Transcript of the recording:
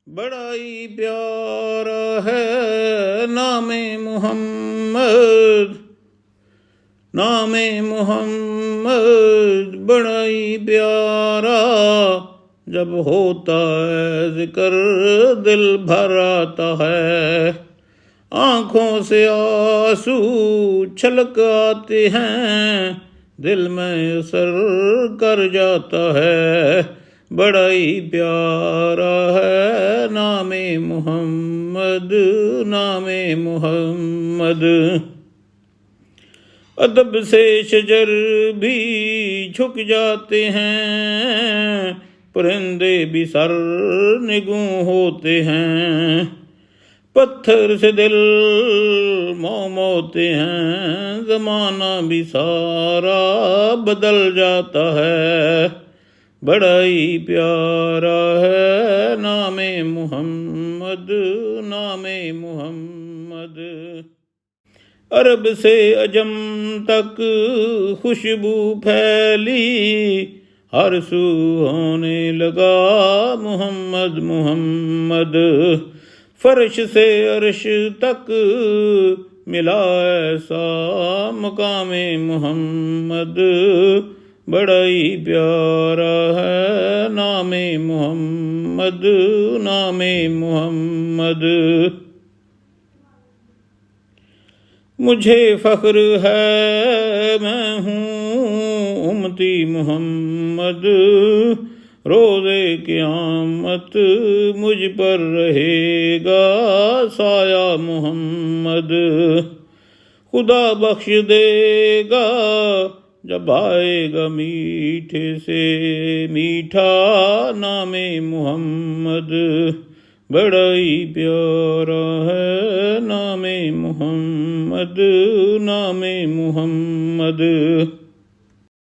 بڑا ہی پیارا ہے نام محمد، نام محمد بڑا ہی پیارا، جب ہوتا ہے ذکر دل بھر آتا ہے، آنکھوں سے آنسو چھلک آتے ہیں، دل میں اثر کر جاتا ہے، بڑا ہی پیارا ہے نام محمد، نام محمد۔ ادب سے شجر بھی جھک جاتے ہیں، پرندے بھی سر نگوں ہوتے ہیں، پتھر سے دل موموتے ہیں، زمانہ بھی سارا بدل جاتا ہے، بڑا ہی پیارا ہے نام محمد، نام محمد۔ عرب سے عجم تک خوشبو پھیلی، ہر سو ہونے لگا محمد محمد، فرش سے عرش تک ملا ایسا مقام محمد، بڑا ہی پیارا ہے نام محمد، نام محمد۔ مجھے فخر ہے میں ہوں امتی محمد، روزے قیامت مجھ پر رہے گا سایہ محمد، خدا بخش دے گا جب آئے گا میٹھے سے میٹھا نام محمد، بڑا ہی پیارا ہے نام محمد، نام محمد۔